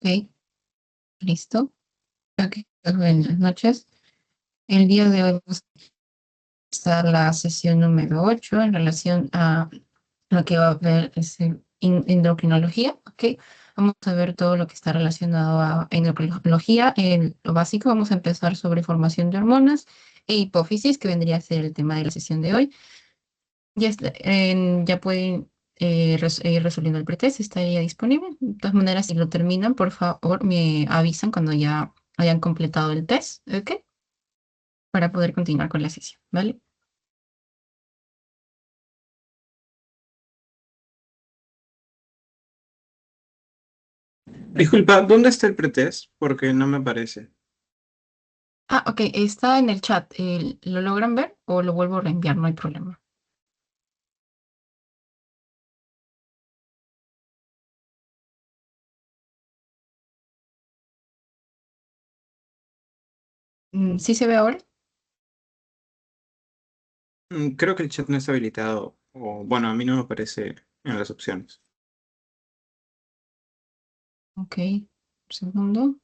Ok, listo. Ok, pues buenas noches. El día de hoy vamos a estar la sesión número 8 en relación a lo que va a ver es endocrinología. Ok, vamos a ver todo lo que está relacionado a endocrinología. En lo básico, vamos a empezar sobre formación de hormonas e hipófisis, que vendría a ser el tema de la sesión de hoy. Ya pueden ir resolviendo el pretest, estaría disponible. De todas maneras, si lo terminan, por favor, me avisan cuando ya hayan completado el test, ¿ok? Para poder continuar con la sesión, ¿vale? Disculpa, ¿dónde está el pretest? Porque no me aparece. Ah, ok, está en el chat. ¿Lo logran ver o lo vuelvo a reenviar? No hay problema. ¿Sí se ve ahora? Creo que el chat no está habilitado. O bueno, a mí no me aparece en las opciones. Ok, un segundo.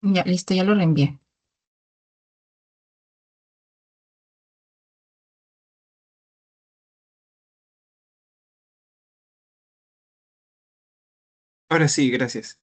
Ya, listo, ya lo reenvié. Ahora sí, gracias.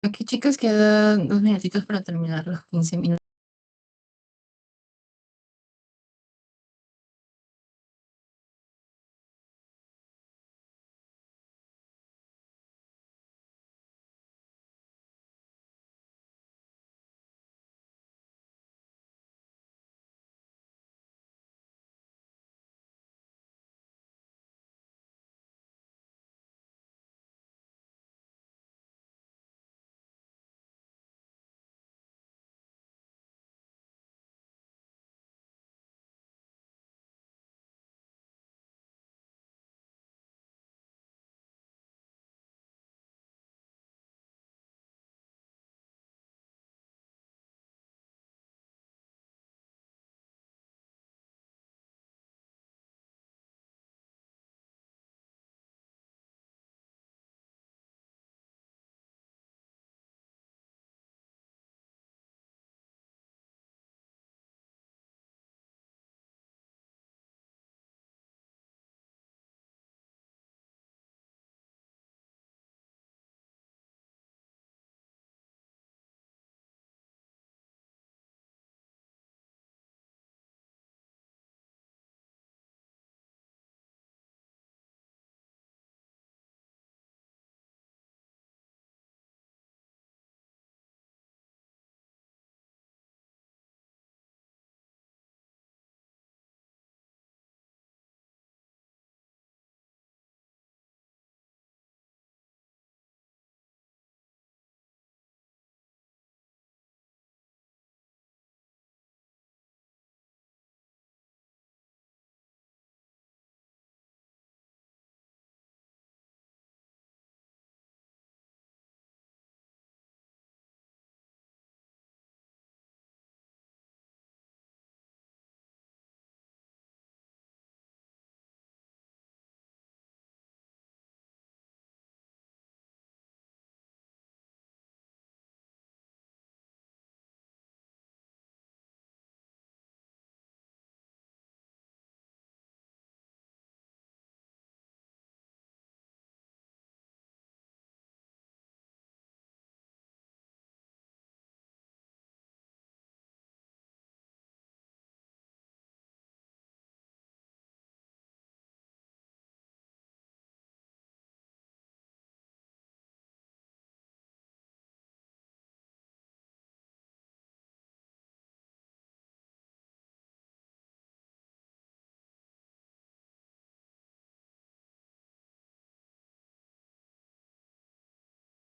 Aquí, chicas, quedan 2 minutitos para terminar los 15 minutos.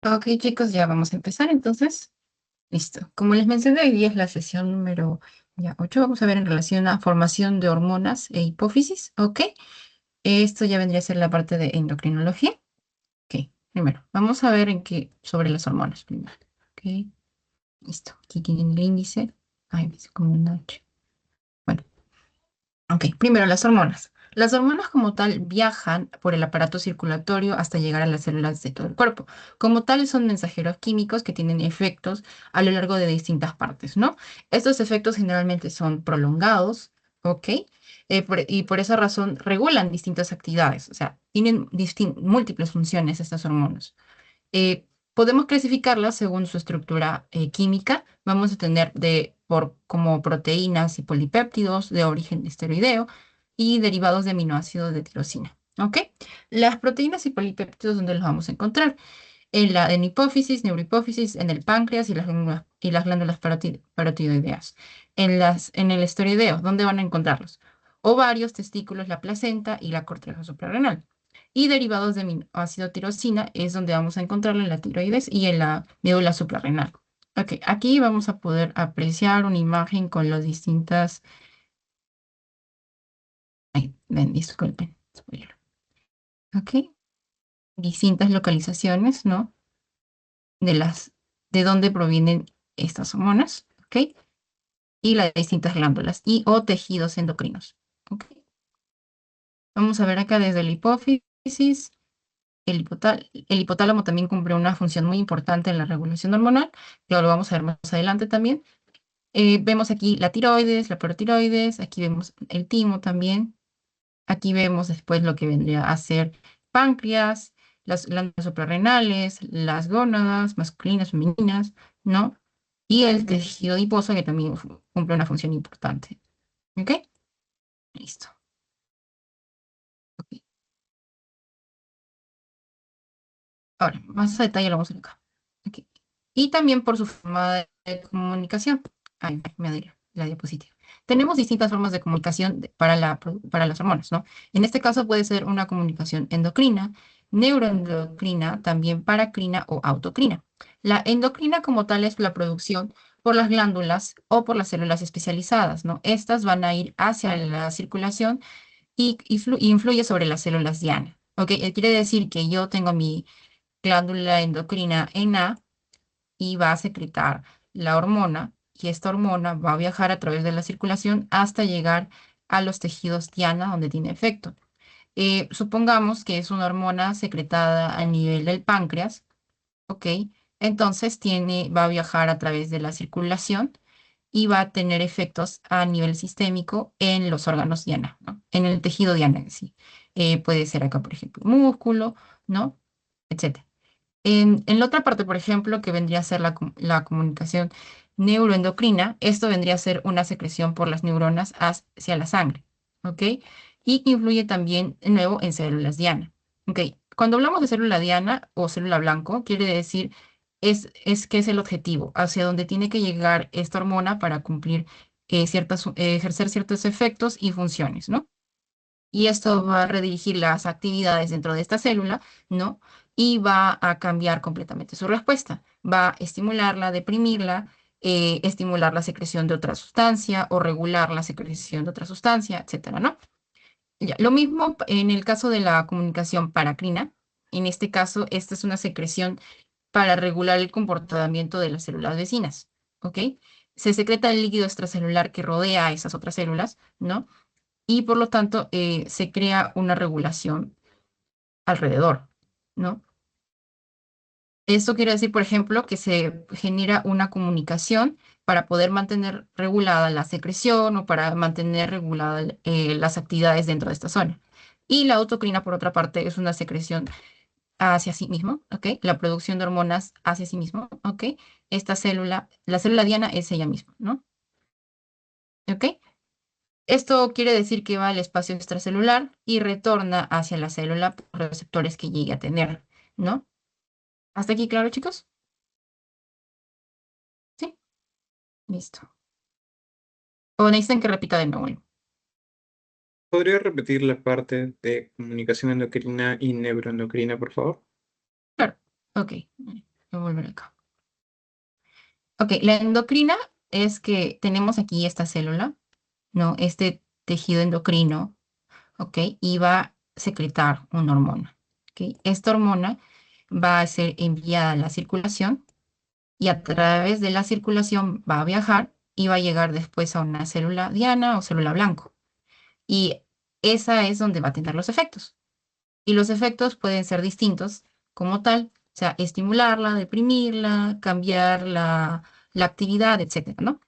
Ok, chicos, ya vamos a empezar entonces. Listo. Como les mencioné, hoy día es la sesión número ya 8. Vamos a ver en relación a formación de hormonas e hipófisis. Ok. Esto ya vendría a ser la parte de endocrinología. Ok. Primero, vamos a ver en qué sobre las hormonas primero. Ok. Listo. Aquí tienen el índice. Ay, me hice como una H. Bueno. Ok, primero las hormonas. Las hormonas como tal viajan por el aparato circulatorio hasta llegar a las células de todo el cuerpo. Como tal son mensajeros químicos que tienen efectos a lo largo de distintas partes, ¿no? Estos efectos generalmente son prolongados, ¿ok? Y por esa razón regulan distintas actividades, o sea, tienen múltiples funciones estas hormonas. Podemos clasificarlas según su estructura química. Vamos a tener como proteínas y polipéptidos de origen esteroideo y derivados de aminoácidos de tirosina. ¿Ok? Las proteínas y polipéptidos, ¿dónde los vamos a encontrar? En hipófisis, neurohipófisis, en el páncreas y las glándulas parotidoideas. En el esteroideo, ¿dónde van a encontrarlos? Ovarios, testículos, la placenta y la corteza suprarrenal. Y derivados de aminoácido tirosina es donde vamos a encontrarlo en la tiroides y en la médula suprarrenal. Ok, aquí vamos a poder apreciar una imagen con las distintas. Ay, disculpen. Spoiler. Ok, distintas localizaciones, ¿no? De de dónde provienen estas hormonas, ¿ok? Y las distintas glándulas y o tejidos endocrinos, ¿ok? Vamos a ver acá desde la hipófisis. El hipotálamo también cumple una función muy importante en la regulación hormonal, que lo vamos a ver más adelante también. Vemos aquí la tiroides, la parotiroides, aquí vemos el timo también. Aquí vemos después lo que vendría a ser páncreas, las glándulas suprarrenales, las gónadas masculinas, femeninas, ¿no? Y el tejido adiposo que también cumple una función importante. ¿Ok? Listo. Ok. Ahora, más a detalle lo vamos a ver acá. Ok. Y también por su forma de comunicación. Ahí me adhiero, la diapositiva. Tenemos distintas formas de comunicación para las hormonas, ¿no? En este caso puede ser una comunicación endocrina, neuroendocrina, también paracrina o autocrina. La endocrina como tal es la producción por las glándulas o por las células especializadas, ¿no? Estas van a ir hacia la circulación y influye sobre las células diana. ¿Ok? Quiere decir que yo tengo mi glándula endocrina en A y va a secretar la hormona y esta hormona va a viajar a través de la circulación hasta llegar a los tejidos diana donde tiene efecto. Supongamos que es una hormona secretada a nivel del páncreas, ¿ok? Entonces va a viajar a través de la circulación y va a tener efectos a nivel sistémico en los órganos diana, ¿no? En el tejido diana en sí. Puede ser acá, por ejemplo, músculo, ¿no? Etcétera. En la otra parte, por ejemplo, que vendría a ser la comunicación neuroendocrina, esto vendría a ser una secreción por las neuronas hacia la sangre, ¿ok? Y que influye también, de nuevo, en células diana, ¿ok? Cuando hablamos de célula diana o célula blanco, quiere decir es que es el objetivo, hacia donde tiene que llegar esta hormona para cumplir ejercer ciertos efectos y funciones, ¿no? Y esto va a redirigir las actividades dentro de esta célula, ¿no? Y va a cambiar completamente su respuesta. Va a estimularla, deprimirla, estimular la secreción de otra sustancia o regular la secreción de otra sustancia, etcétera, ¿no? Ya, lo mismo en el caso de la comunicación paracrina. En este caso, esta es una secreción para regular el comportamiento de las células vecinas, ¿ok? Se secreta el líquido extracelular que rodea a esas otras células, ¿no? Y por lo tanto se crea una regulación alrededor, ¿no? Esto quiere decir, por ejemplo, que se genera una comunicación para poder mantener regulada la secreción o para mantener reguladas las actividades dentro de esta zona. Y la autocrina, por otra parte, es una secreción hacia sí mismo, ¿ok? La producción de hormonas hacia sí mismo, ¿ok? Esta célula, la célula diana es ella misma, ¿no? ¿Ok? Esto quiere decir que va al espacio extracelular y retorna hacia la célula por receptores que llegue a tener, ¿no? ¿Hasta aquí claro, chicos? Sí, listo. O necesitan que repita de nuevo. ¿Podría repetir la parte de comunicación endocrina y neuroendocrina, por favor? Claro. Ok, voy a volver acá. Ok, la endocrina es que tenemos aquí esta célula, ¿no? Este tejido endocrino, ¿ok? Y va a secretar una hormona, ¿ok? Esta hormona va a ser enviada a la circulación y a través de la circulación va a viajar y va a llegar después a una célula diana o célula blanco. Y esa es donde va a tener los efectos. Y los efectos pueden ser distintos como tal, o sea, estimularla, deprimirla, cambiar la actividad, etcétera, ¿no?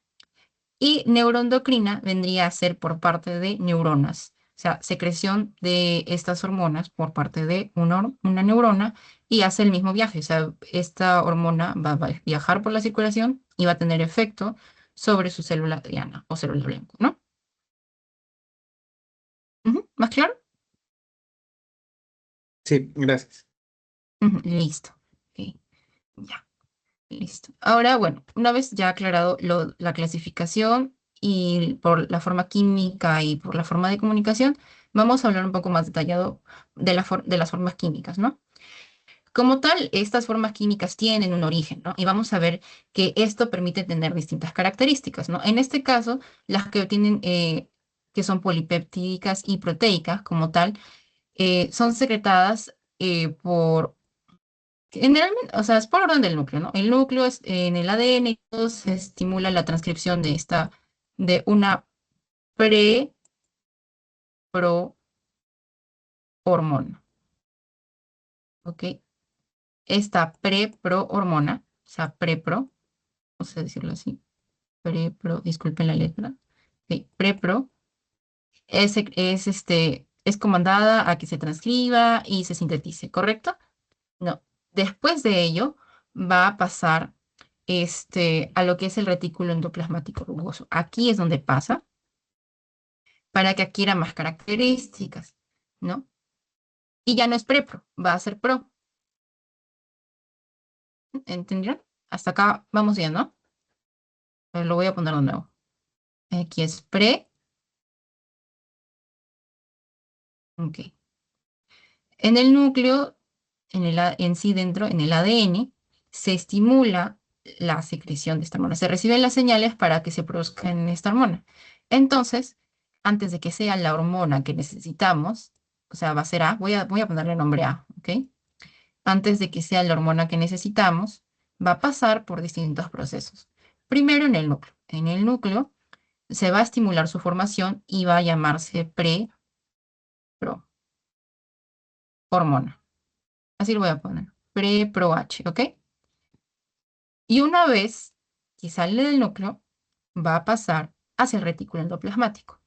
Y neuroendocrina vendría a ser por parte de neuronas, o sea, secreción de estas hormonas por parte de una neurona y hace el mismo viaje, o sea, esta hormona va a viajar por la circulación y va a tener efecto sobre su célula diana o célula blanco, ¿no? Ujú, ¿más claro? Sí, gracias. Ujú, listo. Ok, ya. Listo. Ahora, bueno, una vez ya aclarado la clasificación y por la forma química y por la forma de comunicación, vamos a hablar un poco más detallado de las formas químicas, ¿no? Como tal, estas formas químicas tienen un origen, ¿no? Y vamos a ver que esto permite tener distintas características, ¿no? En este caso, las que tienen, que son polipeptídicas y proteicas, como tal, son secretadas por generalmente, o sea, es por orden del núcleo, ¿no? El núcleo es en el ADN y todo se estimula la transcripción de una pre-pro-hormona, ¿ok? Esta pre-pro-hormona, o sea, pre-pro, vamos a decirlo así, pre-pro, disculpen la letra, ok, pre-pro, es comandada a que se transcriba y se sintetice, ¿correcto? No. Después de ello, va a pasar a lo que es el retículo endoplasmático rugoso. Aquí es donde pasa para que adquiera más características, ¿no? Y ya no es prepro, va a ser pro. ¿Entendieron? Hasta acá vamos bien, ¿no? Lo voy a poner de nuevo. Aquí es pre. Ok. En el núcleo, en sí dentro, en el ADN, se estimula la secreción de esta hormona. Se reciben las señales para que se produzcan esta hormona. Entonces, antes de que sea la hormona que necesitamos, o sea, va a ser A, voy a ponerle nombre A, ¿ok? Antes de que sea la hormona que necesitamos, va a pasar por distintos procesos. Primero en el núcleo. En el núcleo se va a estimular su formación y va a llamarse pre-pro hormona. Así lo voy a poner. Pre-pro-H, ¿ok? Y una vez que sale del núcleo, va a pasar hacia el retículo endoplasmático.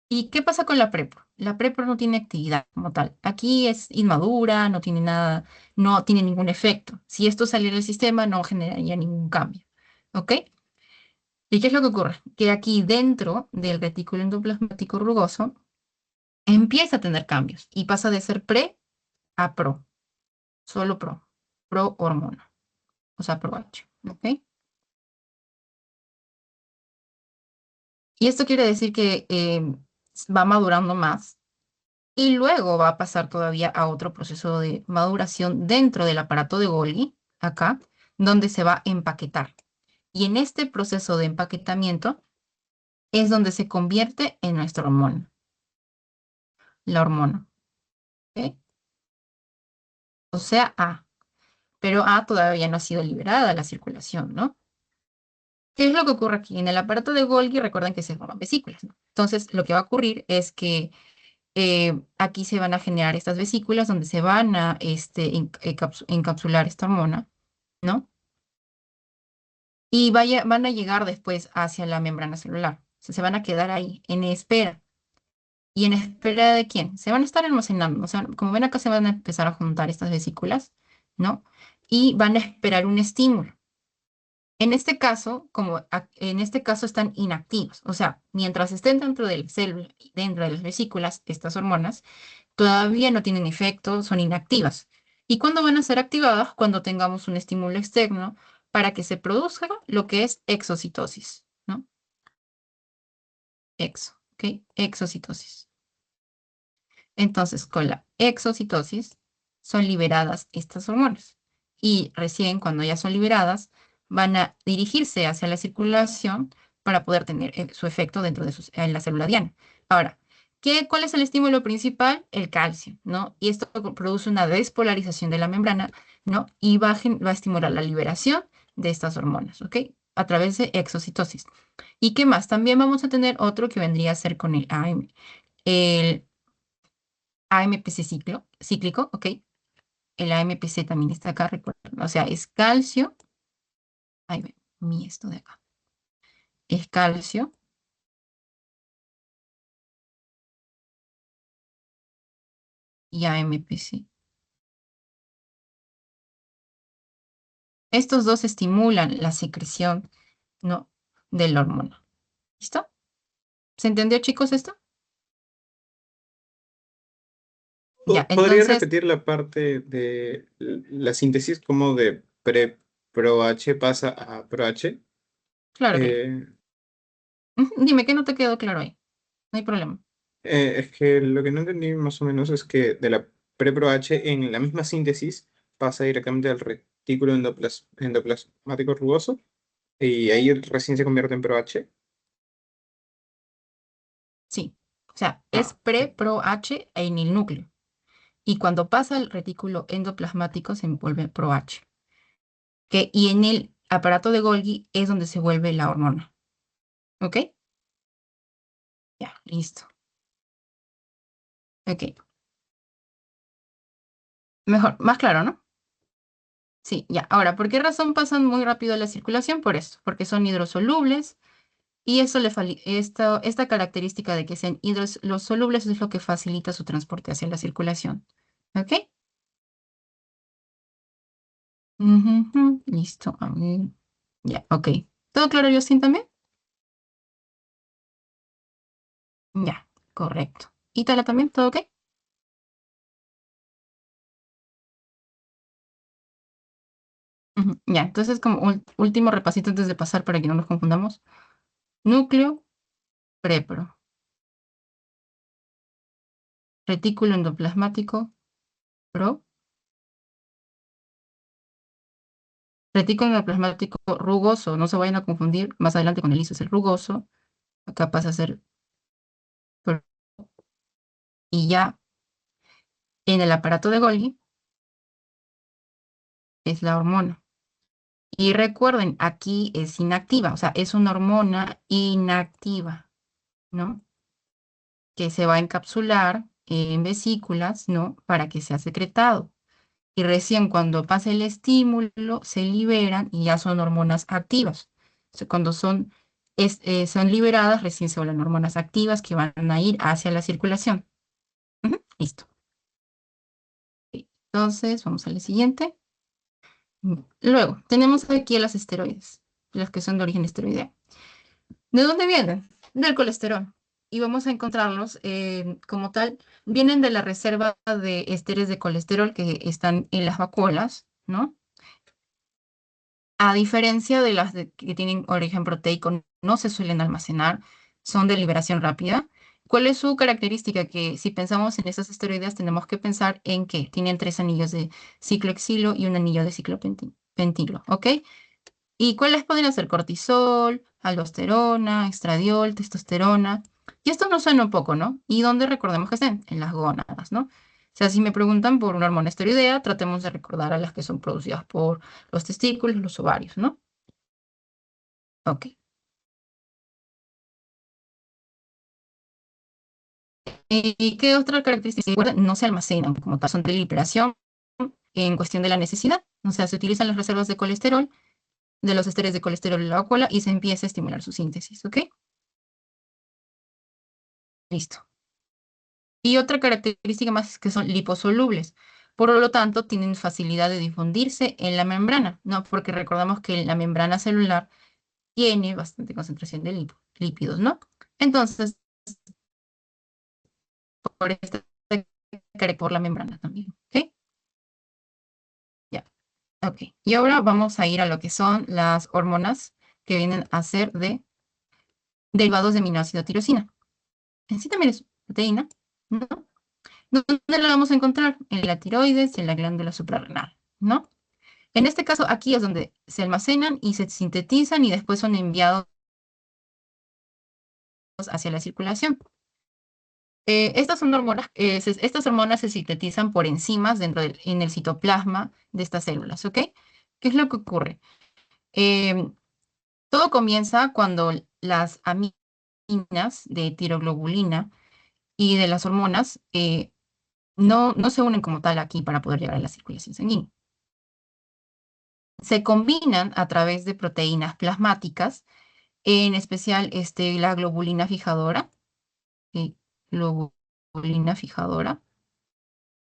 ¿Y qué pasa con la prepro? La prepro no tiene actividad como tal. Aquí es inmadura, no tiene nada, no tiene ningún efecto. Si esto saliera del sistema, no generaría ningún cambio. ¿Ok? ¿Y qué es lo que ocurre? Que aquí dentro del retículo endoplasmático rugoso empieza a tener cambios y pasa de ser pre a pro, solo pro hormona, o sea, pro H. ¿Ok? Y esto quiere decir que va madurando más y luego va a pasar todavía a otro proceso de maduración dentro del aparato de Golgi, acá, donde se va a empaquetar. Y en este proceso de empaquetamiento es donde se convierte en nuestra hormona, la hormona. ¿Ok? O sea, A. Pero A todavía no ha sido liberada a la circulación, ¿no? ¿Qué es lo que ocurre aquí? En el aparato de Golgi recuerden que se forman vesículas, ¿no? Entonces, lo que va a ocurrir es que aquí se van a generar estas vesículas donde se van a encapsular esta hormona, ¿no? Y van a llegar después hacia la membrana celular. O sea, se van a quedar ahí, en espera. ¿Y en espera de quién? Se van a estar almacenando. O sea, como ven acá se van a empezar a juntar estas vesículas, ¿no? Y van a esperar un estímulo. En este caso, en este caso están inactivos. O sea, mientras estén dentro del célula, dentro de las vesículas, estas hormonas, todavía no tienen efecto, son inactivas. ¿Y cuándo van a ser activadas? Cuando tengamos un estímulo externo para que se produzca lo que es exocitosis, ¿no? ¿Ok? Exocitosis. Entonces, con la exocitosis son liberadas estas hormonas. Y recién cuando ya son liberadas, van a dirigirse hacia la circulación para poder tener su efecto dentro de en la célula diana. Ahora, ¿cuál es el estímulo principal? El calcio, ¿no? Y esto produce una despolarización de la membrana, ¿no? Y va a estimular la liberación de estas hormonas, ¿ok? A través de exocitosis. ¿Y qué más? También vamos a tener otro que vendría a ser con el AM. El AMPC cíclico, ¿ok? El AMPC también está acá, recuerden. O sea, es calcio. Ahí ve, esto de acá. Es calcio y AMPC. Estos dos estimulan la secreción, ¿no? De la hormona. ¿Listo? ¿Se entendió, chicos, esto? Ya, ¿Podría entonces, repetir la parte de la síntesis como de pre-pro H pasa a pro H? claro, claro. Eh, Dime que no te quedó claro ahí. No hay problema. es que lo que no entendí más o menos es que de la pre-pro H en la misma síntesis pasa directamente al retículo endoplasmático rugoso y ahí recién se convierte en pro H. Sí. O sea, es Ah, ok. pre-pro-H en el núcleo. Y cuando pasa al retículo endoplasmático se vuelve pro-H. Y en el aparato de Golgi es donde se vuelve la hormona. ¿Ok? Ya, listo. Ok. Mejor, más claro, ¿no? Sí, ya. Ahora, ¿por qué razón pasan muy rápido a la circulación? Por esto, porque son hidrosolubles y esta característica de que sean hidrosolubles es lo que facilita su transporte hacia la circulación. ¿Ok? Ujú, listo. A ver. Ya, ok. ¿Todo claro, Justin, también? Ya, correcto. ¿Y Tala también? ¿Todo ok? Ujú, ya, entonces como último repasito antes de pasar para que no nos confundamos. Núcleo, prepro, retículo endoplasmático, pro, retículo endoplasmático rugoso, no se vayan a confundir más adelante con el liso, es el rugoso, acá pasa a ser pro, y ya en el aparato de Golgi es la hormona. Y recuerden, aquí es inactiva, o sea, es una hormona inactiva, ¿no? Que se va a encapsular en vesículas, ¿no? Para que sea secretado. Y recién cuando pasa el estímulo, se liberan y ya son hormonas activas. O sea, cuando son liberadas, recién se vuelven hormonas activas que van a ir hacia la circulación. Ujú, listo. Ok, entonces, vamos a la siguiente. Luego, tenemos aquí a los esteroides, los que son de origen esteroideo. ¿De dónde vienen? Del colesterol. Y vamos a encontrarlos como tal, vienen de la reserva de esteres de colesterol que están en las vacuolas, ¿no? A diferencia de que tienen origen proteico, no se suelen almacenar, son de liberación rápida. ¿Cuál es su característica? Que si pensamos en esas esteroides, tenemos que pensar en que tienen tres anillos de ciclohexilo y un anillo de ciclopentilo, ¿ok? ¿Y cuáles podrían ser? Cortisol, aldosterona, estradiol, testosterona. Y esto nos suena un poco, ¿no? ¿Y dónde recordemos que estén? En las gónadas, ¿no? O sea, si me preguntan por una hormona esteroidea, tratemos de recordar a las que son producidas por los testículos, los ovarios, ¿no? Ok. ¿Y qué otra característica? Recuerden, no se almacenan como tal, son de liberación en cuestión de la necesidad. O sea, se utilizan las reservas de colesterol, de los esteres de colesterol en la vacuola y se empieza a estimular su síntesis, ¿ok? Listo. Y otra característica más es que son liposolubles. Por lo tanto, tienen facilidad de difundirse en la membrana, ¿no? Porque recordamos que la membrana celular tiene bastante concentración de lípidos, ¿no? Entonces, por esta por la membrana también, ¿ok? Ya, ok. Y ahora vamos a ir a lo que son las hormonas que vienen a ser de derivados de aminoácido tirosina. En sí también es proteína, ¿no? ¿Dónde la vamos a encontrar? En la tiroides y en la glándula suprarrenal, ¿no? En este caso, aquí es donde se almacenan y se sintetizan y después son enviados hacia la circulación. Estas son hormonas, estas hormonas se sintetizan por enzimas en el citoplasma de estas células, ¿ok? ¿Qué es lo que ocurre? Em, Todo comienza cuando las aminas de tiroglobulina y de las hormonas no se unen como tal aquí para poder llegar a la circulación sanguínea. Se combinan a través de proteínas plasmáticas, en especial la globulina fijadora, eh, globulina fijadora,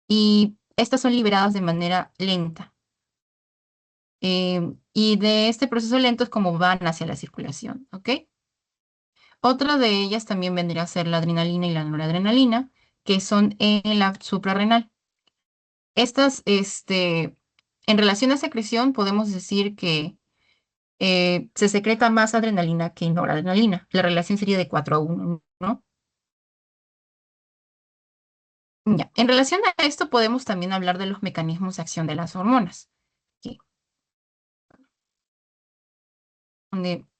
y estas son liberadas de manera lenta. Y de este proceso lento es como van hacia la circulación, ¿ok? Otra de ellas también vendría a ser la adrenalina y la noradrenalina, que son en la suprarrenal. Estas, en relación a secreción, podemos decir que se secreta más adrenalina que noradrenalina. La relación sería de 4:1, ¿no? Ya. En relación a esto, podemos también hablar de los mecanismos de acción de las hormonas. Aquí,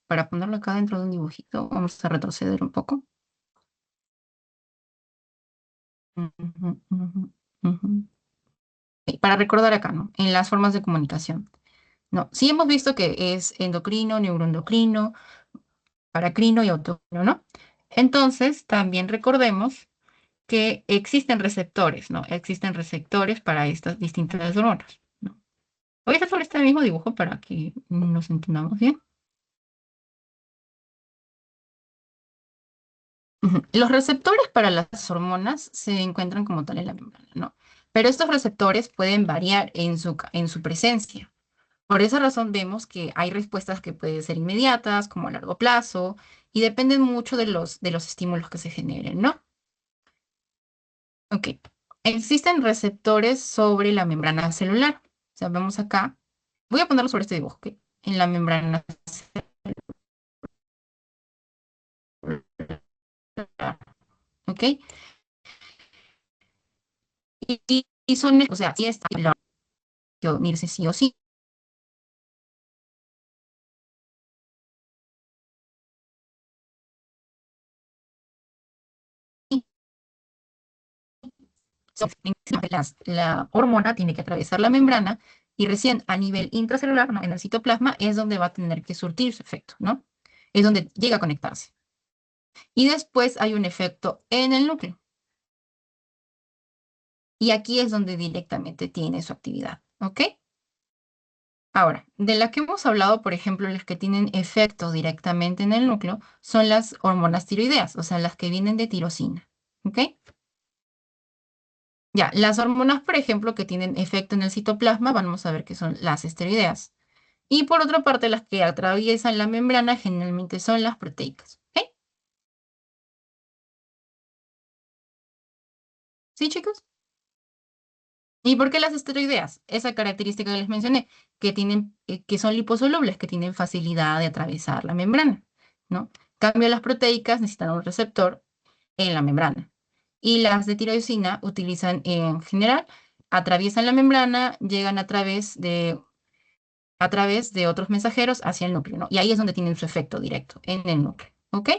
para ponerlo acá dentro de un dibujito, vamos a retroceder un poco. Ujú, ujú, ujú. Para recordar acá, ¿no? En las formas de comunicación. No, sí hemos visto que es endocrino, neuroendocrino, paracrino y autocrino, ¿no? Entonces, también recordemos que existen receptores, ¿no? Existen receptores para estas distintas hormonas, ¿no? Voy a hacer sobre este mismo dibujo para que nos entendamos bien. Ujú. Los receptores para las hormonas se encuentran como tal en la membrana, ¿no? Pero estos receptores pueden variar en su presencia. Por esa razón vemos que hay respuestas que pueden ser inmediatas, como a largo plazo, y dependen mucho de los estímulos que se generen, ¿no? Ok. Existen receptores sobre la membrana celular. O sea, vemos acá. Voy a ponerlo sobre este dibujo, ¿ok? En la membrana celular, ¿ok? Y son, o sea, si está, que unirse sí o sí. La hormona tiene que atravesar la membrana y recién a nivel intracelular, ¿no? En el citoplasma, es donde va a tener que surtir su efecto, ¿no? Es donde llega a conectarse. Y después hay un efecto en el núcleo. Y aquí es donde directamente tiene su actividad, ¿ok? Ahora, de las que hemos hablado, por ejemplo, las que tienen efecto directamente en el núcleo, son las hormonas tiroideas, o sea, las que vienen de tirosina, ¿ok? Ya, las hormonas, por ejemplo, que tienen efecto en el citoplasma, vamos a ver que son las esteroideas. Y por otra parte, las que atraviesan la membrana generalmente son las proteicas, ¿ok? ¿Sí, chicos? ¿Y por qué las esteroideas? Esa característica que les mencioné, que son liposolubles, que tienen facilidad de atravesar la membrana, ¿no? En cambio, las proteicas necesitan un receptor en la membrana. Y las de tirosina utilizan en general, atraviesan la membrana, llegan a través de otros mensajeros hacia el núcleo, ¿no? Y ahí es donde tienen su efecto directo, en el núcleo, ¿ok?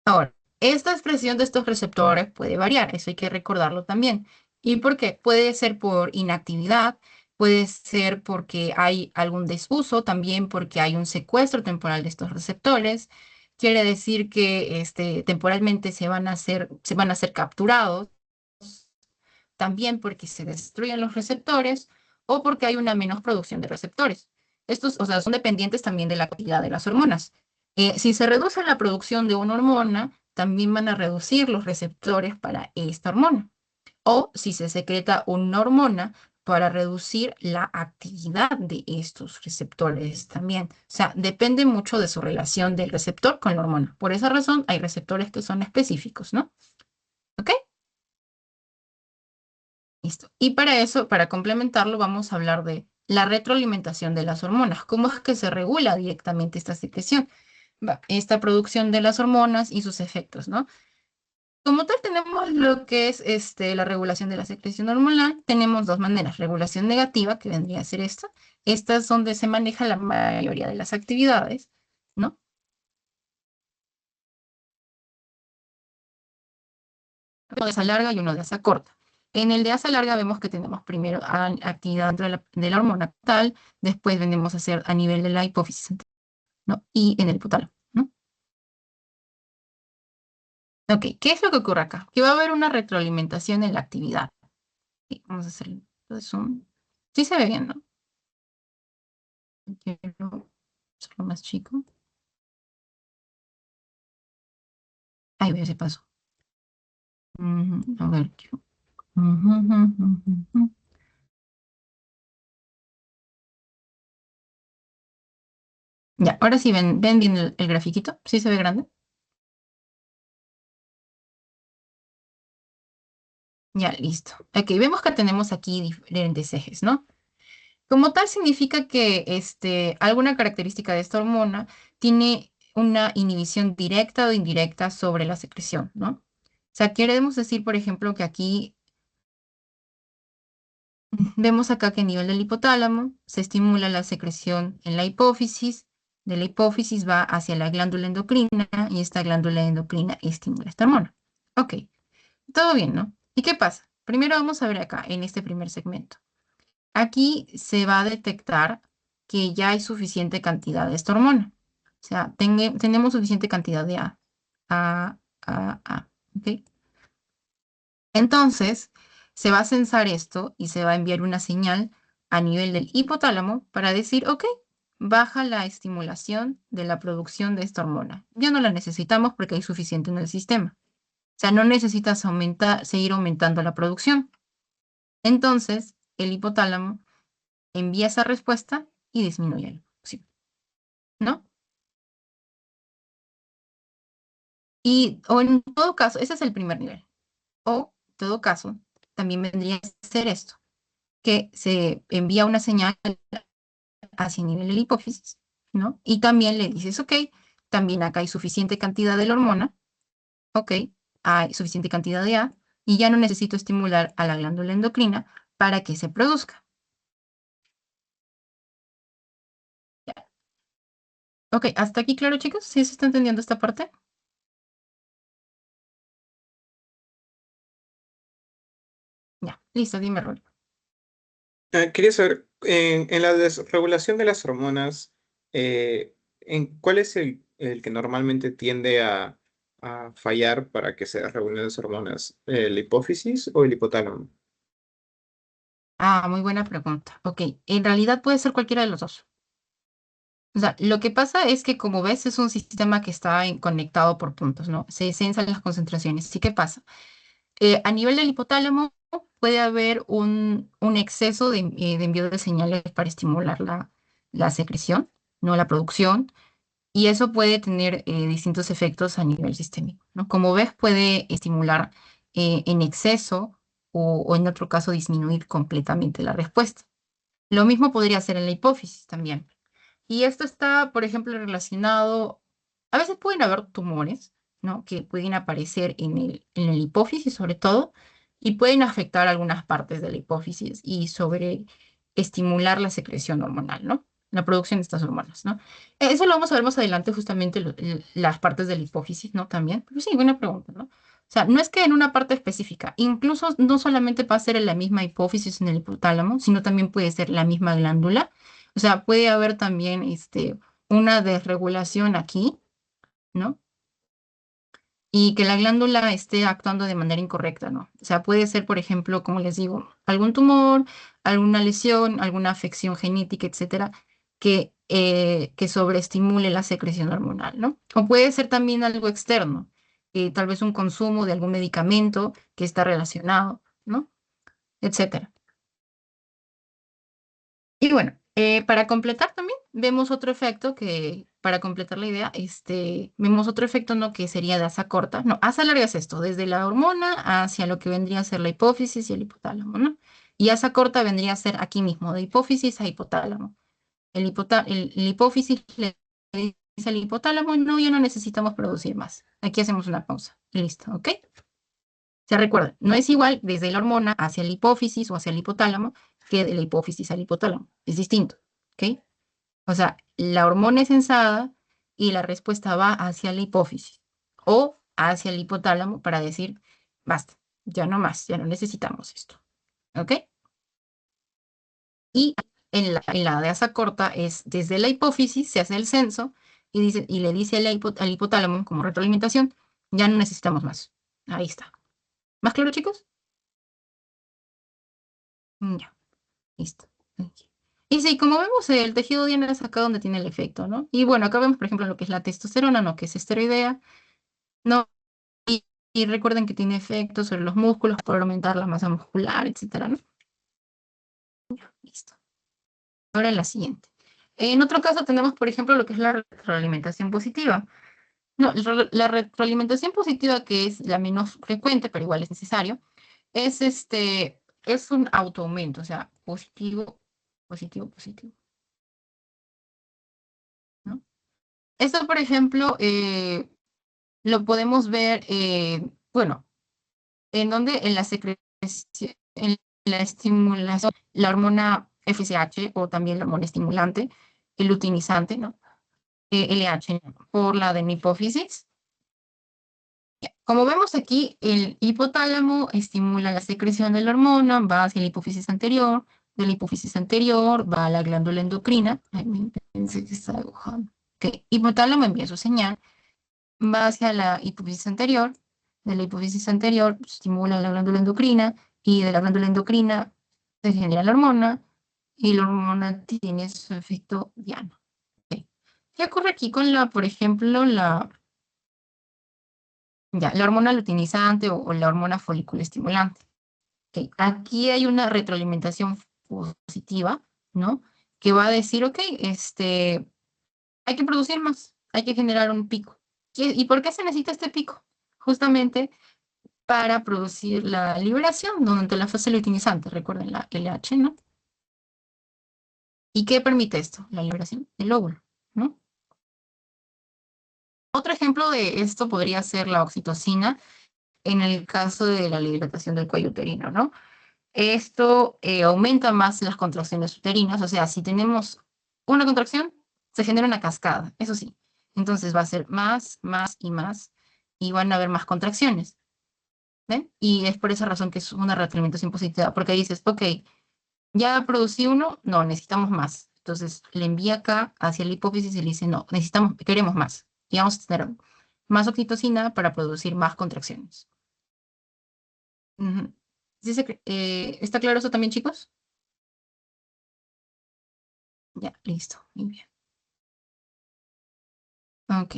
Ahora, esta expresión de estos receptores puede variar, eso hay que recordarlo también. ¿Y por qué? Puede ser por inactividad, puede ser porque hay algún desuso, también porque hay un secuestro temporal de estos receptores. Quiere decir que temporalmente se van a ser capturados, también porque se destruyen los receptores o porque hay una menos producción de receptores. Estos, o sea, son dependientes también de la actividad de las hormonas. Si se reduce la producción de una hormona, también van a reducir los receptores para esta hormona. O si se secreta una hormona para reducir la actividad de estos receptores también. O sea, depende mucho de su relación del receptor con la hormona. Por esa razón, hay receptores que son específicos, ¿no? ¿Ok? Listo. Y para eso, para complementarlo, vamos a hablar de la retroalimentación de las hormonas. ¿Cómo es que se regula directamente esta secreción? Esta producción de las hormonas y sus efectos, ¿no? Como tal, tenemos lo que es la regulación de la secreción hormonal. Tenemos dos maneras. Regulación negativa, que vendría a ser esta. Esta es donde se maneja la mayoría de las actividades, ¿no? Uno de asa larga y uno de asa corta. En el de asa larga vemos que tenemos primero actividad dentro de la hormona tal, después venimos a hacer a nivel de la hipófisis, ¿no? Y en el hipotálamo, ¿no? Ok, ¿qué es lo que ocurre acá? Que va a haber una retroalimentación en la actividad. Sí, vamos a hacerlo de zoom. Sí se ve bien, ¿no? Quiero hacerlo más chico. Ahí ve ese paso. A ver. Ujú, ujú, ujú, ujú. Ya, ahora sí ven bien el grafiquito. ¿Sí se ve grande? Ya, listo. Ok, vemos que tenemos aquí diferentes ejes, ¿no? Como tal, significa que alguna característica de esta hormona tiene una inhibición directa o indirecta sobre la secreción, ¿no? O sea, queremos decir, por ejemplo, que aquí vemos acá que a nivel del hipotálamo se estimula la secreción en la hipófisis, de la hipófisis va hacia la glándula endocrina y esta glándula endocrina estimula esta hormona. Ok, todo bien, ¿no? ¿Y qué pasa? Primero vamos a ver acá, en este primer segmento. Aquí se va a detectar que ya hay suficiente cantidad de esta hormona. O sea, tenemos suficiente cantidad de A, ¿ok? Entonces, se va a censar esto y se va a enviar una señal a nivel del hipotálamo para decir, ok, baja la estimulación de la producción de esta hormona. Ya no la necesitamos porque hay suficiente en el sistema. O sea, no necesitas seguir aumentando la producción. Entonces, el hipotálamo envía esa respuesta y disminuye la producción, ¿no? O en todo caso, ese es el primer nivel. O, en todo caso, también vendría a ser esto, que se envía una señal hacia el nivel de la hipófisis, ¿no? Y también le dices, ok, también acá hay suficiente cantidad de la hormona, ok, hay suficiente cantidad de A, y ya no necesito estimular a la glándula endocrina para que se produzca. Ok, ¿hasta aquí claro, chicos? ¿Sí se está entendiendo esta parte? Ya, listo, dime, Rol. Quería saber, en la desregulación de las hormonas, ¿cuál es el que normalmente tiende a fallar para que se desregulen las hormonas? ¿La hipófisis o el hipotálamo? Ah, muy buena pregunta. Ok, en realidad puede ser cualquiera de los dos. O sea, lo que pasa es que, como ves, es un sistema que está conectado por puntos, ¿no? Se censan las concentraciones. ¿Sí qué pasa? A nivel del hipotálamo puede haber un exceso de envío de señales para estimular la secreción, no la producción, y eso puede tener distintos efectos a nivel sistémico, ¿no? Como ves, puede estimular en exceso o en otro caso disminuir completamente la respuesta. Lo mismo podría hacer en la hipófisis también. Y esto está, por ejemplo, relacionado, a veces pueden haber tumores, ¿no? Que pueden aparecer en el hipófisis sobre todo, y pueden afectar algunas partes de la hipófisis y sobre estimular la secreción hormonal, ¿no? La producción de estas hormonas, ¿no? Eso lo vamos a ver más adelante, justamente las partes de la hipófisis, ¿no? También. Pero sí, buena pregunta, ¿no? O sea, no es que en una parte específica, incluso no solamente va a ser en la misma hipófisis en el hipotálamo, sino también puede ser la misma glándula. O sea, puede haber también una desregulación aquí, ¿no? Y que la glándula esté actuando de manera incorrecta, ¿no? O sea, puede ser, por ejemplo, como les digo, algún tumor, alguna lesión, alguna afección genética, etcétera, que sobreestimule la secreción hormonal, ¿no? O puede ser también algo externo, tal vez un consumo de algún medicamento que está relacionado, ¿no? Etcétera. Y bueno, para completar también, vemos otro efecto que, para completar la idea, vemos otro efecto, ¿no? Que sería de asa corta. No, asa larga es esto, desde la hormona hacia lo que vendría a ser la hipófisis y el hipotálamo, ¿no? Y asa corta vendría a ser aquí mismo, de hipófisis a hipotálamo. El hipófisis le dice al hipotálamo, no, ya no necesitamos producir más. Aquí hacemos una pausa. Listo, ¿ok? Se recuerda, no es igual desde la hormona hacia la hipófisis o hacia el hipotálamo que de la hipófisis al hipotálamo. Es distinto, ¿ok? O sea, la hormona es sensada y la respuesta va hacia la hipófisis o hacia el hipotálamo para decir, basta, ya no más, ya no necesitamos esto, ¿ok? Y en la de asa corta es desde la hipófisis, se hace el censo y le dice al hipotálamo como retroalimentación, ya no necesitamos más. Ahí está. ¿Más claro, chicos? Ya. Listo. Aquí. Y sí, como vemos, el tejido diana es acá donde tiene el efecto, ¿no? Y bueno, acá vemos, por ejemplo, lo que es la testosterona, ¿no? Que es esteroidea, ¿no? Y recuerden que tiene efectos sobre los músculos por aumentar la masa muscular, etcétera, ¿no? Listo. Ahora la siguiente. En otro caso tenemos, por ejemplo, lo que es la retroalimentación positiva. No, la retroalimentación positiva, que es la menos frecuente, pero igual es necesario, es un autoaumento, o sea, positivo, positivo, positivo, ¿no? Esto, por ejemplo, lo podemos ver, bueno, en donde en la secreción, en la estimulación, la hormona FSH o también la hormona estimulante, el luteinizante, ¿no? LH, por la de hipófisis. Como vemos aquí, el hipotálamo estimula la secreción de la hormona, va hacia la hipófisis anterior, de la hipófisis anterior va a la glándula endocrina. Ay, pensé que estaba dibujando. Ok, hipotálamo envía su señal, va hacia la hipófisis anterior, de la hipófisis anterior estimula la glándula endocrina y de la glándula endocrina se genera la hormona y la hormona tiene su efecto diana. Okay. ¿Qué ocurre aquí con por ejemplo, Ya, la hormona luteinizante o la hormona folículo estimulante. Ok, aquí hay una retroalimentación positiva, ¿no? Que va a decir, ok, hay que producir más, hay que generar un pico. ¿Y por qué se necesita este pico? Justamente para producir la liberación durante la fase luteinizante, recuerden la LH, ¿no? ¿Y qué permite esto? La liberación del óvulo, ¿no? Otro ejemplo de esto podría ser la oxitocina en el caso de la dilatación del cuello uterino, ¿no? Esto aumenta más las contracciones uterinas, o sea, si tenemos una contracción, se genera una cascada, eso sí. Entonces va a ser más, más y más, y van a haber más contracciones, ¿ven? Y es por esa razón que es una retroalimentación positiva, porque dices, ok, ya producí uno, no, necesitamos más. Entonces le envía acá hacia la hipófisis y le dice, no, necesitamos, queremos más. Y vamos a tener más oxitocina para producir más contracciones. Ujú. ¿Está claro eso también, chicos? Ya, listo, muy bien. Ok,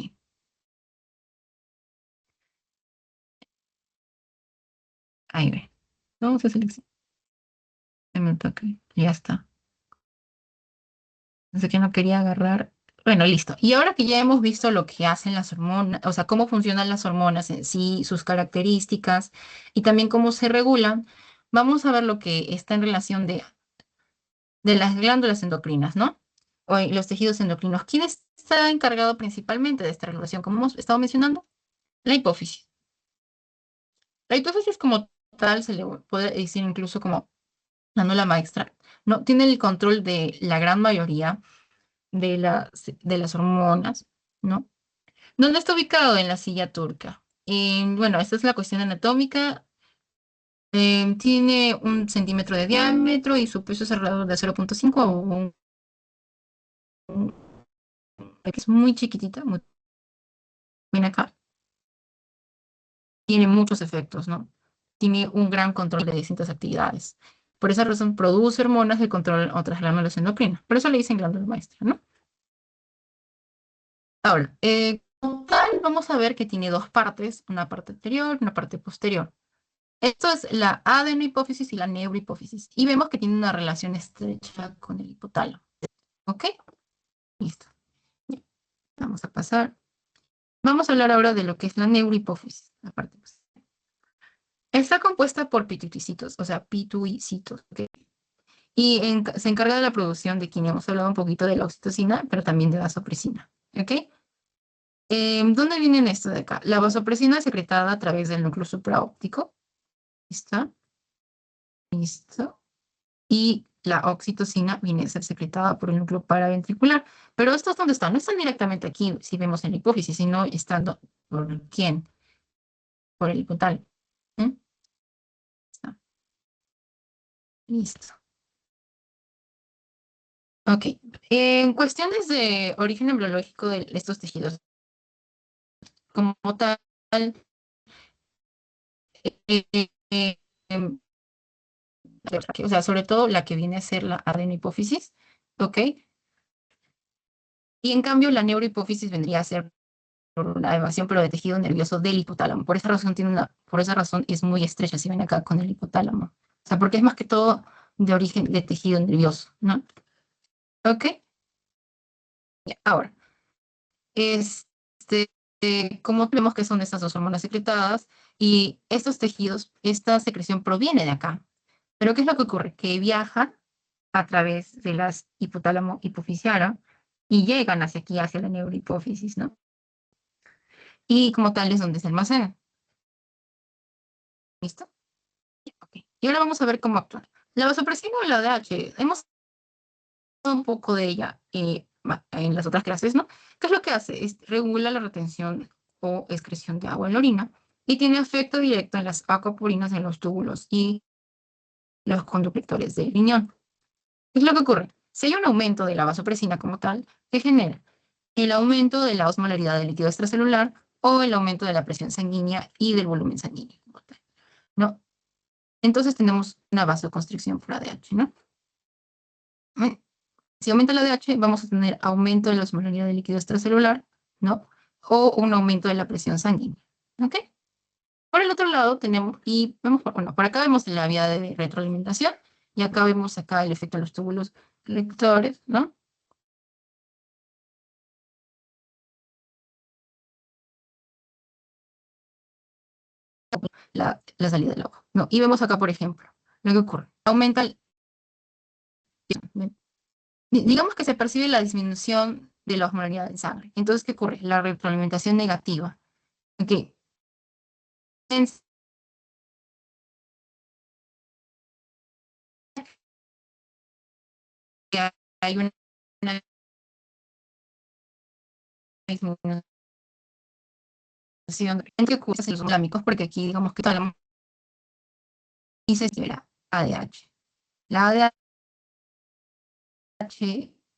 ahí ve. Vamos a seleccionar. Me toca, ya está. Pensé que no quería agarrar. Bueno, listo. Y ahora que ya hemos visto lo que hacen las hormonas, o sea, cómo funcionan las hormonas en sí, sus características y también cómo se regulan, vamos a ver lo que está en relación de las glándulas endocrinas, ¿no? O los tejidos endocrinos. ¿Quién está encargado principalmente de esta regulación? Como hemos estado mencionando, la hipófisis. La hipófisis como tal se le puede decir incluso como la nula maestra, ¿no? Tiene el control de la gran mayoría de las hormonas, ¿no? ¿Dónde está ubicado? En la silla turca. Bueno, esta es la cuestión anatómica. Tiene 1 centímetro de diámetro y su peso es alrededor de 0,5 o que es muy chiquitita, muy, ven acá. Tiene muchos efectos, ¿no? Tiene un gran control de distintas actividades. Por esa razón produce hormonas que controlan otras glándulas endocrinas. Por eso le dicen glándula maestra, ¿no? Ahora, como tal, vamos a ver que tiene dos partes, una parte anterior y una parte posterior. Esto es la adenohipófisis y la neurohipófisis. Y vemos que tiene una relación estrecha con el hipotálamo. ¿Ok? Listo. Ya, vamos a pasar. Vamos a hablar ahora de lo que es la neurohipófisis. La parte posterior. Está compuesta por pituiticitos, o sea, pituicitos. ¿Ok? Y se encarga de la producción de quien hemos hablado un poquito de la oxitocina, pero también de vasopresina. ¿Ok? ¿Dónde viene esto de acá? La vasopresina es secretada a través del núcleo supraóptico. ¿Listo? Listo. Y la oxitocina viene a ser secretada por el núcleo paraventricular. Pero ¿estos dónde están? No están directamente aquí, si vemos en la hipófisis, sino estando por quién, por el hipotálamo. ¿Mm? Está. Listo. Ok. En cuestiones de origen embriológico de estos tejidos, como tal, eh, eh, em, o sea, sobre todo la que viene a ser la adenohipófisis, ¿ok? Y en cambio la neurohipófisis vendría a ser por una evasión, pero de tejido nervioso del hipotálamo. Por esa razón es muy estrecha, si ven acá con el hipotálamo. O sea, porque es más que todo de origen de tejido nervioso, ¿no? ¿Ok? Ahora, este, como vemos que son estas dos hormonas secretadas y estos tejidos, esta secreción proviene de acá. Pero ¿qué es lo que ocurre? Que viajan a través de las hipotálamo hipofisiaria y llegan hacia aquí, hacia la neurohipófisis, ¿no? Y como tal es donde se almacenan. ¿Listo? Ok. Y ahora vamos a ver cómo actúa. La vasopresina o la DH, hemos hablado un poco de ella en las otras clases, ¿no? ¿Qué es lo que hace? Regula la retención o excreción de agua en la orina y tiene efecto directo en las acuaporinas en los túbulos y los conductores del riñón. ¿Qué es lo que ocurre? Si hay un aumento de la vasopresina como tal, ¿qué genera? El aumento de la osmolaridad del líquido extracelular o el aumento de la presión sanguínea y del volumen sanguíneo como tal, ¿no? Entonces tenemos una vasoconstricción por ADH, ¿no? Si aumenta la ADH, vamos a tener aumento de la osmolaridad del líquido extracelular, ¿no? O un aumento de la presión sanguínea, ¿ok? Por el otro lado tenemos, y vemos, bueno, por acá vemos la vía de retroalimentación, y acá vemos acá el efecto de los túbulos lectores, ¿no? La salida del agua, ¿no? Y vemos acá, por ejemplo, lo que ocurre. Aumenta, digamos que se percibe la disminución de la osmolaridad en sangre. Entonces, ¿qué ocurre? La retroalimentación negativa. Ok. Que hay una disminución entre cursos los islámicos, porque aquí digamos que toda la y se espera ADH. La ADH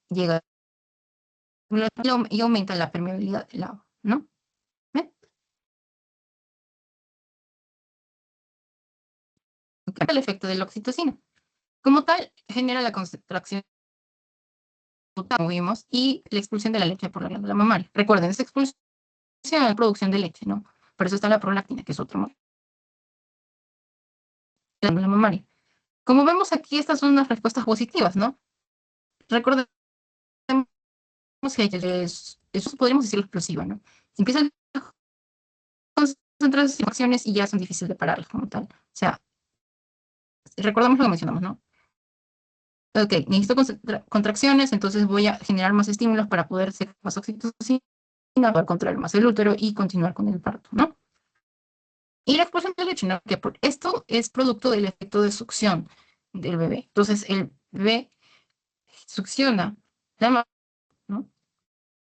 llega y aumenta la permeabilidad del agua, ¿no? ¿Ven? El efecto de la oxitocina. Como tal, genera la contracción, como vimos, y la expulsión de la leche por la glándula mamaria. Recuerden, esa expulsión es la producción de leche, ¿no? Por eso está la prolactina, que es otro modo. Glándula mamaria. Como vemos aquí, estas son unas respuestas positivas, ¿no? Recordemos que eso podríamos decirlo explosiva, ¿no? Empiezan concentradas acciones y ya son difíciles de pararlas como tal. O sea, recordamos lo que mencionamos, ¿no? Ok, necesito contracciones, entonces voy a generar más estímulos para poder ser más oxitocina, poder controlar más el útero y continuar con el parto, ¿no? Y la expulsión de leche, ¿no? Que esto es producto del efecto de succión del bebé. Entonces, el bebé succiona la mama, ¿no?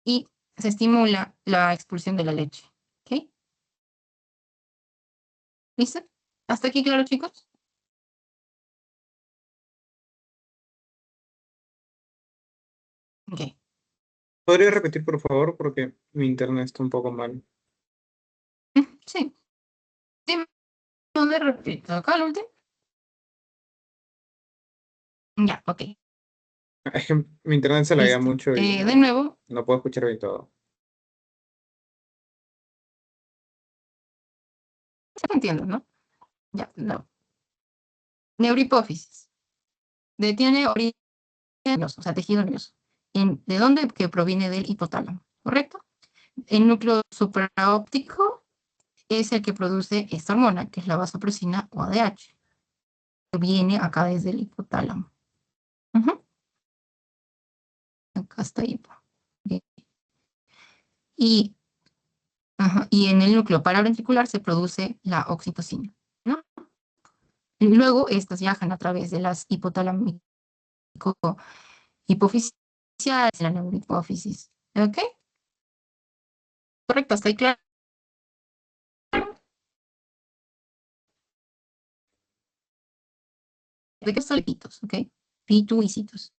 Y se estimula la expulsión de la leche. ¿Ok? ¿Listo? ¿Hasta aquí claro, chicos? Ok. ¿Podría repetir, por favor? Porque mi internet está un poco mal. Sí. Dime dónde repito. ¿Acá el último? Ya, ok. Es que mi internet se laguea Listo. mucho y De nuevo, no puedo escuchar bien todo. se entiendo, ¿no? Ya, no. Neurohipófisis. Detiene origen nervioso, o sea, tejido nervioso. ¿De dónde? Que proviene del hipotálamo, ¿correcto? El núcleo supraóptico es el que produce esta hormona, que es la vasopresina o ADH, que viene acá desde el hipotálamo. Ujú. Acá está hipo. Bien. Y, y en el núcleo paraventricular se produce la oxitocina, ¿no? Y luego estas viajan a través de las hipotalámico hipofisiales, la neurohipófisis. ¿Ok? Correcto, ¿está ahí claro? ¿De qué son pitos? ¿Ok? Pito y citos.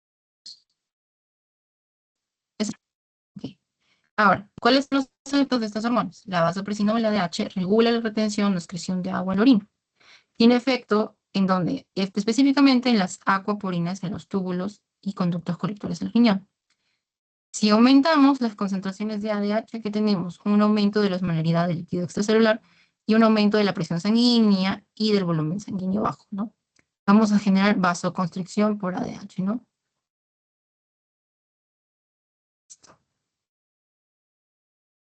Ok. Ahora, ¿cuáles son los efectos de estas hormonas? La vasopresina o la DH regula la retención o excreción de agua en la orina. Tiene efecto en donde, específicamente en las acuaporinas, en los túbulos y conductos colectores del riñón. Si aumentamos las concentraciones de ADH que tenemos, un aumento de la osmolaridad del líquido extracelular y un aumento de la presión sanguínea y del volumen sanguíneo bajo, ¿no? Vamos a generar vasoconstricción por ADH, ¿no?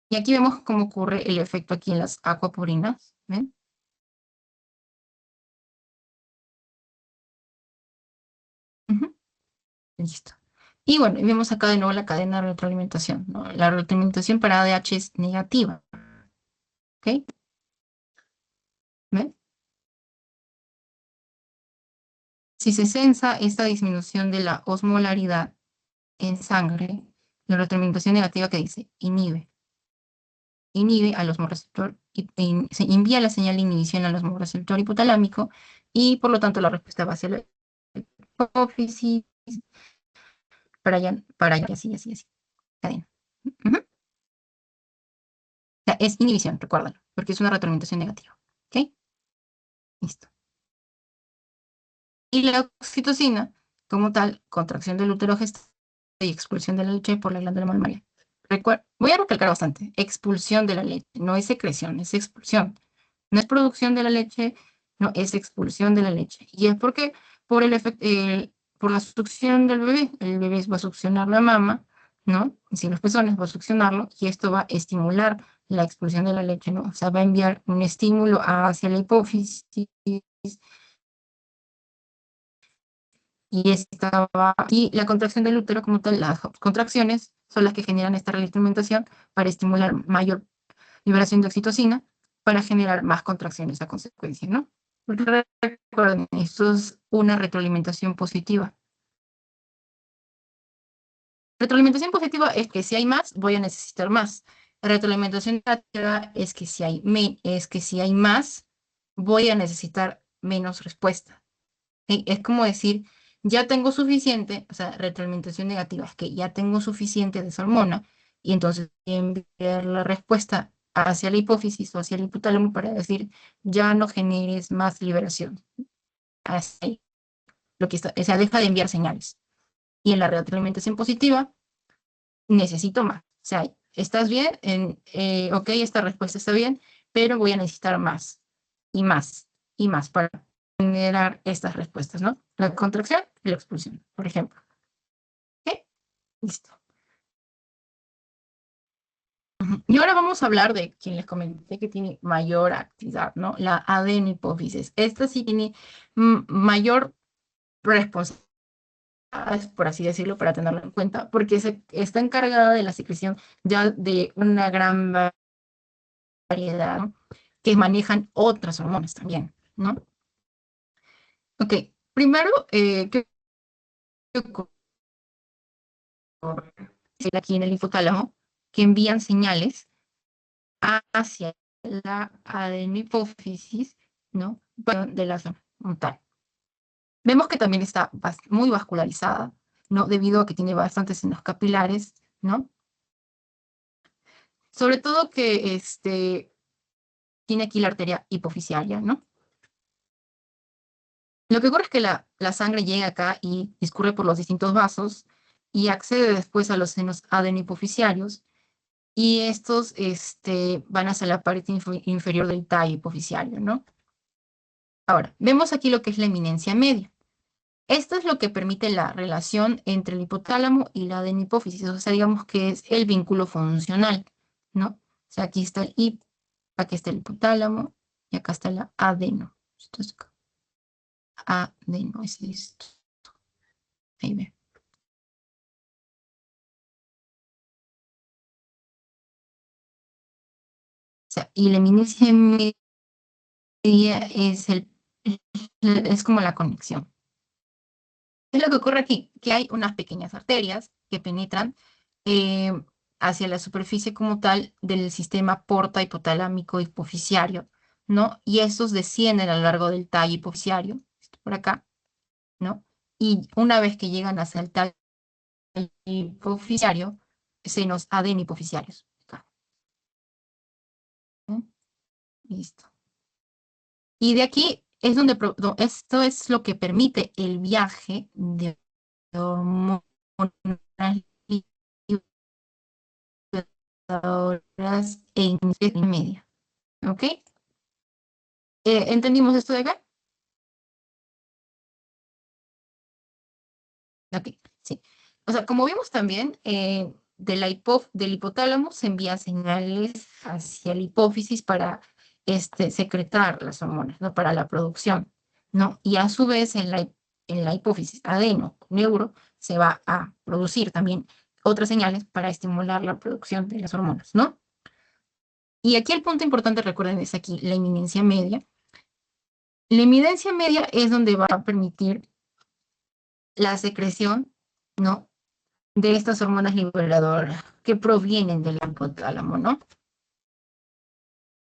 Y aquí vemos cómo ocurre el efecto aquí en las acuaporinas, ¿ven? Ujú. Listo. Y bueno, y vemos acá de nuevo la cadena de retroalimentación, ¿no? La retroalimentación para ADH es negativa, ¿ok? ¿Ven? Si se sensa esta disminución de la osmolaridad en sangre, la retroalimentación negativa que dice inhibe al osmoreceptor y se envía la señal de inhibición al osmoreceptor hipotalámico y por lo tanto la respuesta va a ser la hipófisis para allá, así, cadena. Ujú. O sea, es inhibición, recuérdalo, porque es una retroalimentación negativa. ¿Ok? Listo. Y la oxitocina, como tal, contracción del útero gestante y expulsión de la leche por la glándula mamaria. Voy a recalcar bastante, expulsión de la leche, no es secreción, es expulsión. No es producción de la leche, no, es expulsión de la leche. Y es porque por por la succión del bebé, el bebé va a succionar la mama, ¿no? Si los pezones va a succionarlo y esto va a estimular la expulsión de la leche, ¿no? O sea, va a enviar un estímulo hacia la hipófisis y la contracción del útero como tal, las contracciones son las que generan esta retroalimentación para estimular mayor liberación de oxitocina para generar más contracciones a consecuencia, ¿no? Porque recuerden, esto es una retroalimentación positiva. Retroalimentación positiva es que si hay más, voy a necesitar más. Retroalimentación negativa es que si hay más, voy a necesitar menos respuesta. ¿Sí? Es como decir, ya tengo suficiente, o sea, retroalimentación negativa es que ya tengo suficiente de esa hormona y entonces voy a enviar la respuesta hacia la hipófisis o hacia el hipotálamo para decir, ya no generes más liberación. Así, lo que está, o sea, deja de enviar señales. Y en la retroalimentación positiva, necesito más. O sea, estás bien, ok, esta respuesta está bien, pero voy a necesitar más y más y más para generar estas respuestas, ¿no? La contracción y la expulsión, por ejemplo. ¿Ok? Listo. Y ahora vamos a hablar de quien les comenté que tiene mayor actividad, ¿no? La adenohipófisis. Esta sí tiene mayor responsabilidad, por así decirlo, para tenerlo en cuenta, porque está encargada de la secreción ya de una gran variedad, ¿no? Que manejan otras hormonas también, ¿no? Ok, primero, ¿qué ocurre aquí en el hipotálamo? Que envían señales hacia la adenohipófisis, ¿no? De la zona frontal. Vemos que también está muy vascularizada, ¿no? Debido a que tiene bastantes senos capilares, ¿no? Sobre todo que tiene aquí la arteria hipofisiaria, ¿no? Lo que ocurre es que la sangre llega acá y discurre por los distintos vasos y accede después a los senos adenohipofisiarios y estos van hacia la parte inferior del tallo hipofisiario, ¿no? Ahora, vemos aquí lo que es la eminencia media. Esto es lo que permite la relación entre el hipotálamo y la adenihipófisis, o sea, digamos que es el vínculo funcional, ¿no? O sea, aquí está el aquí está el hipotálamo y acá está la adeno. Esto es adeno, es esto. Ahí ven. O sea, y la eminencia media es como la conexión. ¿Qué es lo que ocurre aquí? Que hay unas pequeñas arterias que penetran eh, hacia la superficie como tal del sistema porta hipotalámico hipofisiario, ¿no? Y estos descienden a lo largo del tallo hipofisiario, esto por acá, ¿no? Y una vez que llegan hacia el tallo hipofisiario, se nos adenihipofisiarios. Acá, ¿no? Listo. Y de aquí es donde esto es lo que permite el viaje de hormonas liberadoras en media. ¿Ok? ¿Entendimos esto de acá? Ok, sí. O sea, como vimos también, del hipotálamo se envían señales hacia la hipófisis para secretar las hormonas, ¿no? Para la producción, ¿no? Y a su vez en la hipófisis neuro se va a producir también otras señales para estimular la producción de las hormonas, ¿no? Y aquí el punto importante, recuerden, es aquí la eminencia media. La eminencia media es donde va a permitir la secreción, ¿no? De estas hormonas liberadoras que provienen del hipotálamo, ¿no?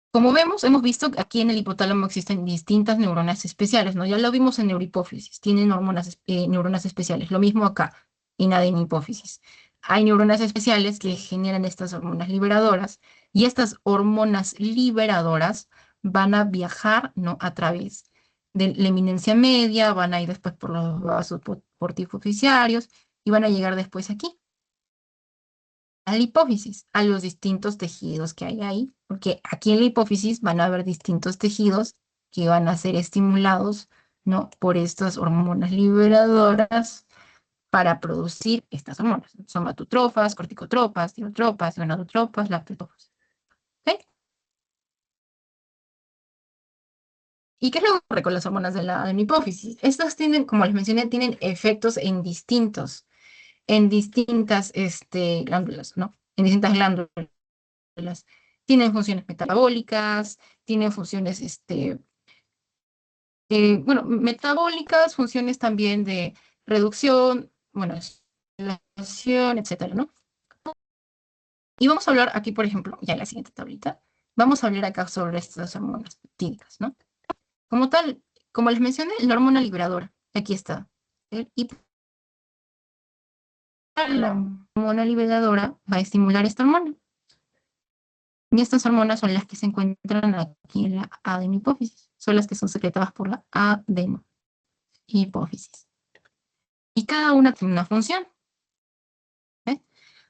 Como vemos, hemos visto que aquí en el hipotálamo existen distintas neuronas especiales, ¿no? Ya lo vimos en neurohipófisis, tienen neuronas especiales. Lo mismo acá, en adenihipófisis. Hay neuronas especiales que generan estas hormonas liberadoras y estas hormonas liberadoras van a viajar, ¿no? A través de la eminencia media, van a ir después por los vasos portifociarios y van a llegar después aquí. a la hipófisis, a los distintos tejidos que hay ahí, porque aquí en la hipófisis van a haber distintos tejidos que van a ser estimulados, ¿no? Por estas hormonas liberadoras para producir estas hormonas. Somatotropas, corticotropas, tirotropas, gonadotropas, lactotropas. ¿Ok? ¿Y qué es lo que ocurre con las hormonas de la hipófisis? Estas tienen, como les mencioné, tienen efectos en distintas glándulas, ¿no? En distintas glándulas. Tienen funciones metabólicas, tienen funciones, bueno, metabólicas, funciones también de reducción, bueno, estimulación, etcétera, ¿no? Y vamos a hablar aquí, por ejemplo, ya en la siguiente tablita, vamos a hablar acá sobre estas hormonas peptídicas, ¿no? Como tal, como les mencioné, la hormona liberadora, aquí está. Y la hormona liberadora va a estimular esta hormona. Y estas hormonas son las que se encuentran aquí en la adenihipófisis. Son las que son secretadas por la adenihipófisis. Y cada una tiene una función. ¿Eh?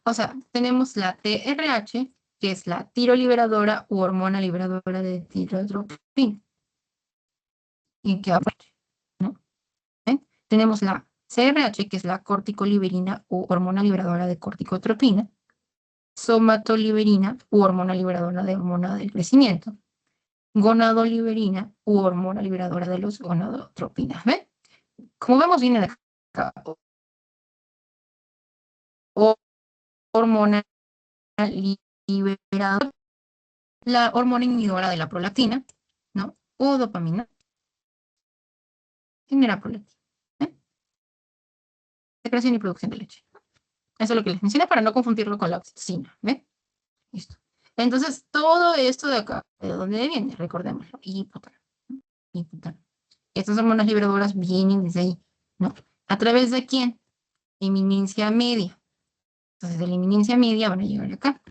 O sea, tenemos la TRH, que es la tiroliberadora u hormona liberadora de tirotropina. ¿Y qué aparte? ¿No? ¿Eh? Tenemos la CRH, que es la corticoliberina u hormona liberadora de corticotropina. Somatoliberina u hormona liberadora de hormona del crecimiento. Gonadoliberina u hormona liberadora de los gonadotropinas. ¿Ven? Como vemos, viene de acá. O hormona liberadora, la hormona inhibidora de la prolactina, ¿no? O dopamina, genera prolactina. ¿Eh? Secreción y producción de leche. Eso es lo que les mencioné para no confundirlo con la oxitocina. ¿Ven? Listo. Entonces, todo esto de acá, ¿de dónde viene? Recordémoslo. Hipotálamo. Hipotálamo. Estas hormonas liberadoras vienen desde ahí, ¿no? ¿A través de quién? Eminencia media. Entonces, de la eminencia media van a llegar acá.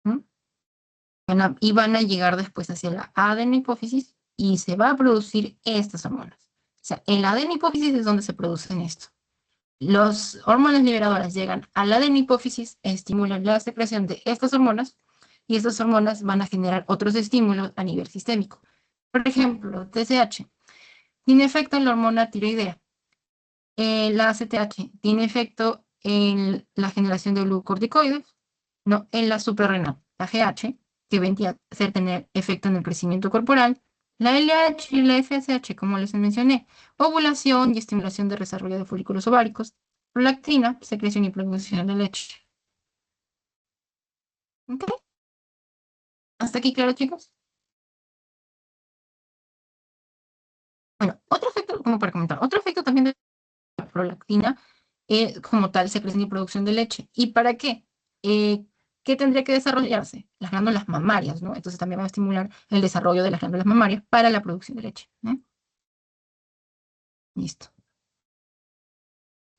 ¿No? Y van a llegar después hacia la adenihipófisis y se va a producir estas hormonas. O sea, en la adenihipófisis es donde se producen esto. Las hormonas liberadoras llegan a la adenihipófisis, estimulan la secreción de estas hormonas y estas hormonas van a generar otros estímulos a nivel sistémico. Por ejemplo, TSH tiene efecto en la hormona tiroidea. La ACTH tiene efecto en la generación de glucocorticoides, ¿no? En la suprarrenal, la GH, que vendría a ser tener efecto en el crecimiento corporal, la LH y la FSH, como les mencioné, ovulación y estimulación de desarrollo de folículos ováricos, prolactina, secreción y producción de leche. ¿Ok? ¿Hasta aquí claro, chicos? Bueno, otro efecto, como para comentar, otro efecto también de la prolactina como tal secreción y producción de leche. ¿Y para qué? ¿Qué tendría que desarrollarse? Las glándulas mamarias, ¿no? Entonces también va a estimular el desarrollo de las glándulas mamarias para la producción de leche. ¿Eh? Listo.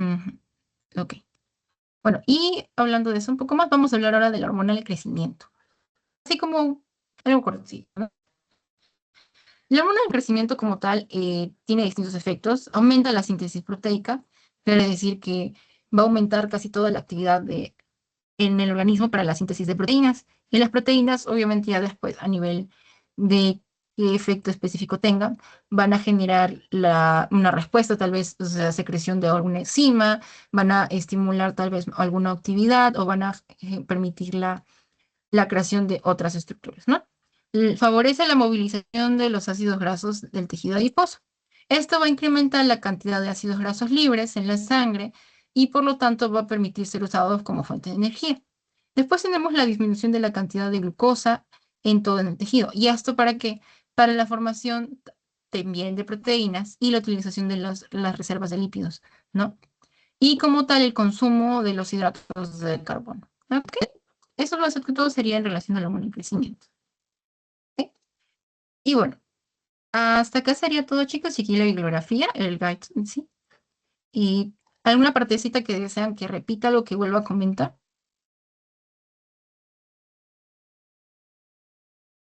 Ujú. Ok. Bueno, y hablando de eso un poco más, vamos a hablar ahora de la hormona del crecimiento. Así como algo cortito, ¿no? La hormona del crecimiento como tal tiene distintos efectos. Aumenta la síntesis proteica, quiere decir que va a aumentar casi toda la actividad en el organismo para la síntesis de proteínas. Y las proteínas, obviamente, ya después, a nivel de qué efecto específico tengan, van a generar una respuesta, tal vez, o sea, secreción de alguna enzima, van a estimular tal vez alguna actividad o van a permitir la creación de otras estructuras, ¿no? Favorece la movilización de los ácidos grasos del tejido adiposo. Esto va a incrementar la cantidad de ácidos grasos libres en la sangre y por lo tanto va a permitir ser usados como fuente de energía. Después tenemos la disminución de la cantidad de glucosa en todo el tejido. ¿Y esto para qué? Para la formación también de proteínas y la utilización de las reservas de lípidos, ¿no? Y como tal el consumo de los hidratos de carbono. ¿Ok? Eso más que todo sería en relación al hormona del crecimiento. ¿Ok? Y bueno, hasta acá sería todo, chicos. Y aquí la bibliografía, el guide en sí. Y alguna partecita que desean que repita lo que vuelva a comentar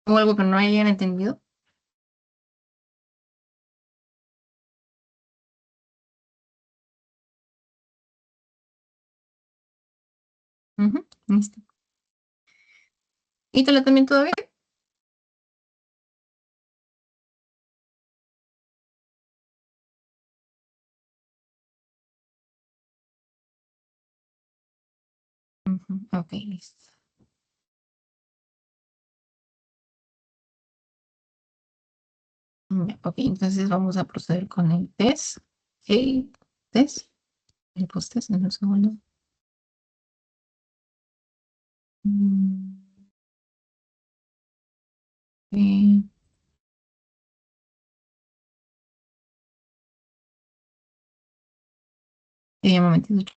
o algo que no hayan entendido. Ujú, listo. ¿Ítala también todavía? Ujú, ok, listo. Ya, ok, entonces vamos a proceder con el test. El test. El post-test en un segundo. Mm, eh, un momentito.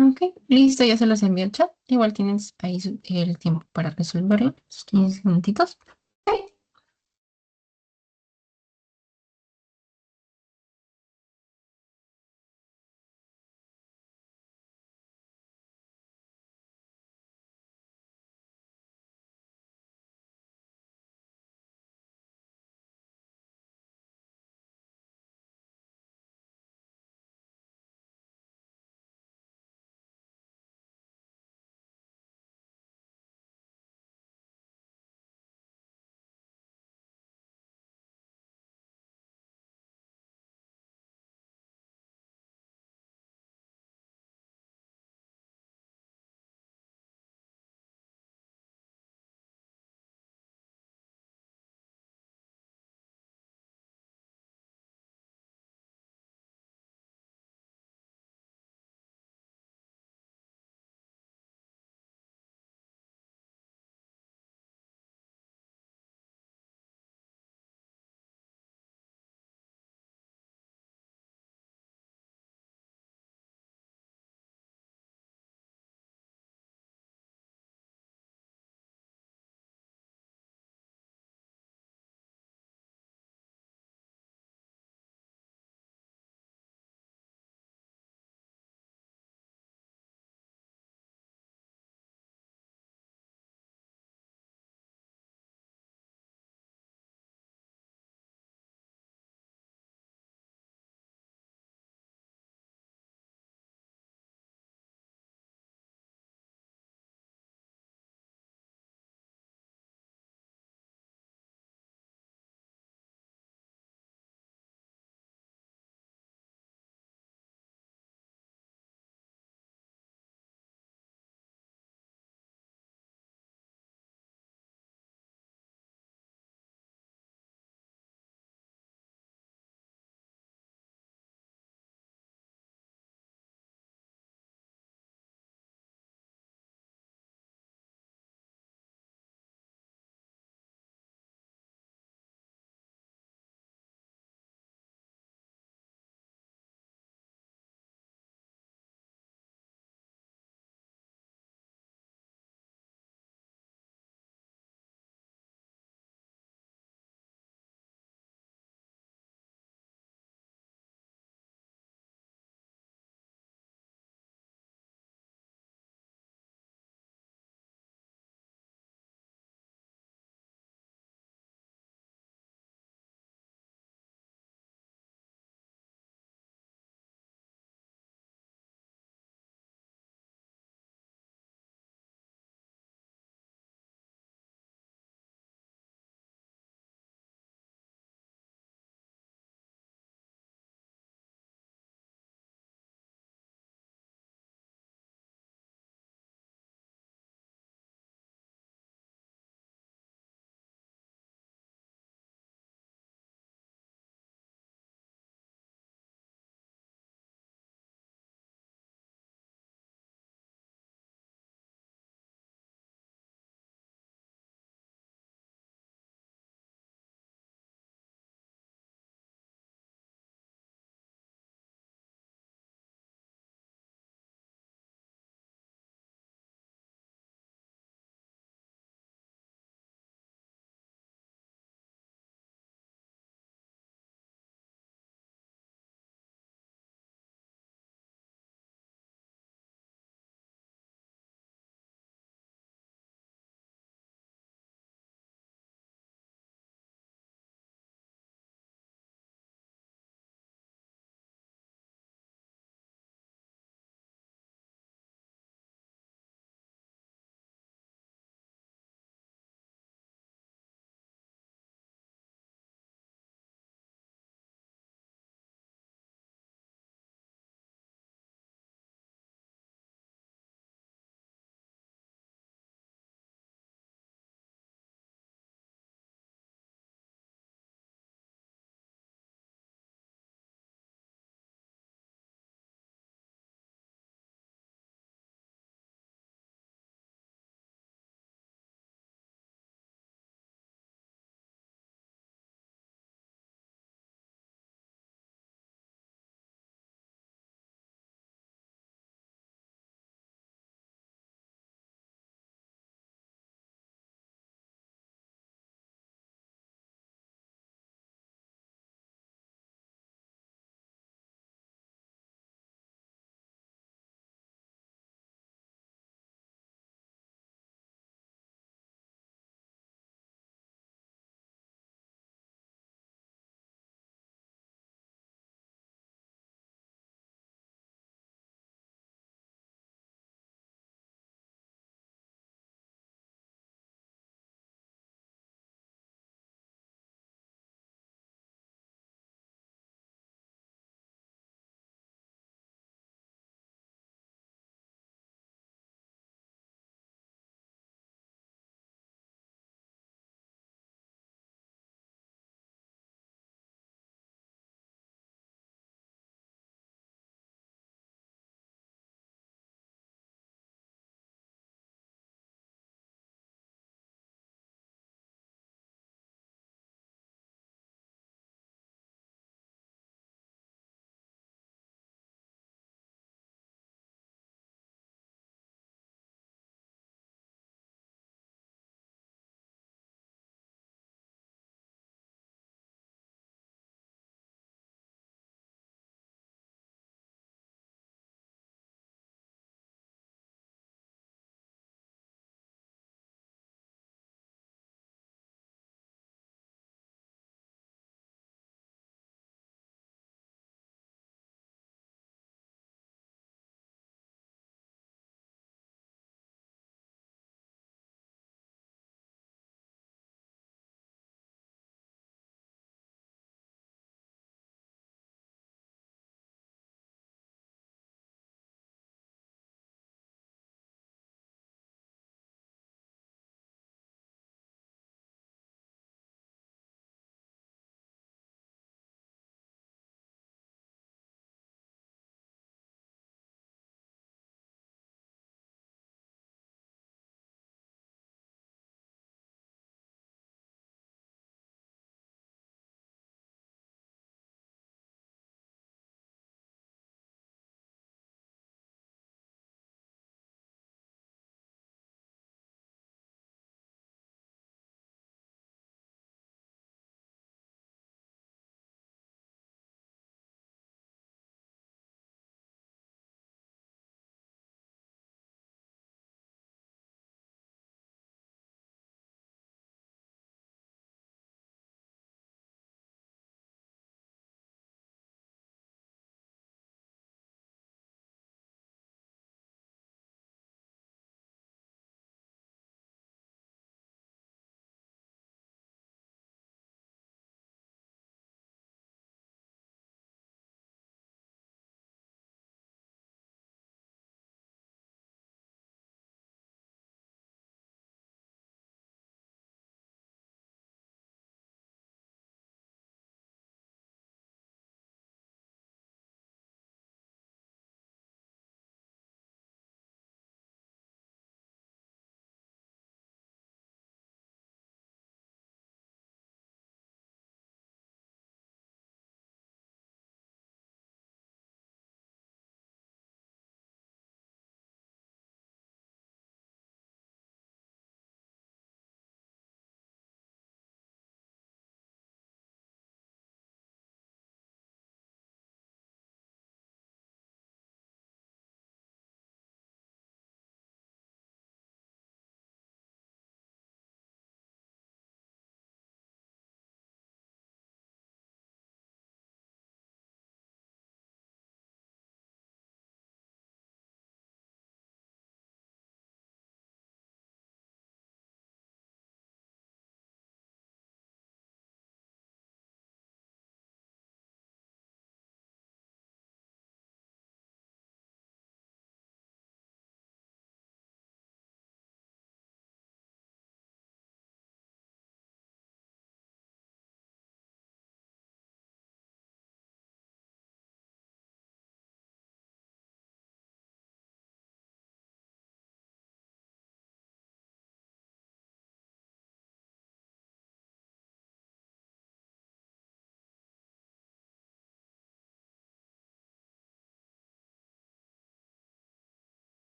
Ok, listo, ya se los envié al chat. Igual tienes ahí el tiempo para resolverlo. 15 minutitos. Ok.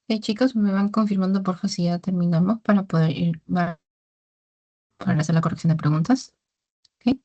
Chicos, me van confirmando por favor si ya terminamos para poder ir para hacer la corrección de preguntas. ¿Ok?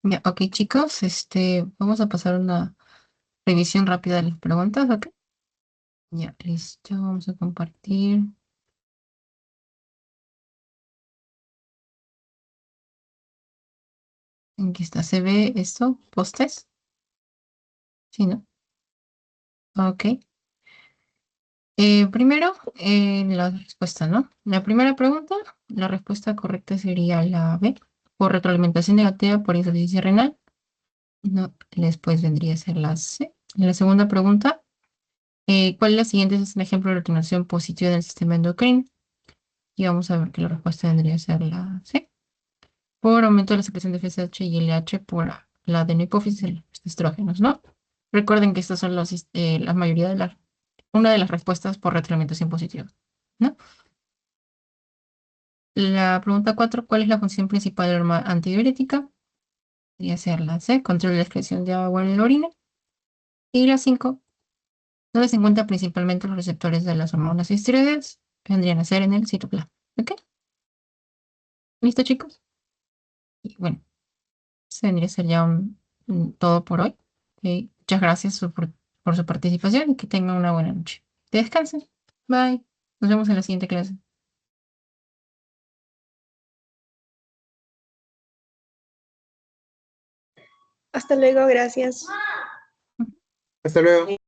Ya, ok, chicos, vamos a pasar una revisión rápida de las preguntas, ¿ok? Ya, listo, vamos a compartir. Aquí está, ¿se ve esto? ¿Postes? Sí, ¿no? Ok. Primero, la respuesta, ¿no? La primera pregunta, la respuesta correcta sería la B, por retroalimentación negativa por insuficiencia renal. No, después vendría a ser la C. La segunda pregunta, ¿cuál de las siguientes es un ejemplo de reactivación positiva del sistema endocrino? Y vamos a ver que la respuesta vendría a ser la C, por aumento de la secreción de FSH y LH por la adenohipófisis y los estrógenos, ¿no? Recuerden que estas son la mayoría de una de las respuestas por retroalimentación positiva, ¿no? La pregunta 4, ¿cuál es la función principal de la hormona antidiurética? Podría ser la C, control de la excreción de agua en la orina. Y la 5, ¿dónde se encuentran principalmente los receptores de las hormonas esteroides? Vendrían a ser en el citoplasma. ¿Ok? ¿Listo, chicos? Y bueno, se vendría a ser ya un todo por hoy. Ok, muchas gracias por su participación y que tengan una buena noche. Que descansen. Bye. Nos vemos en la siguiente clase. Hasta luego, gracias. Hasta luego.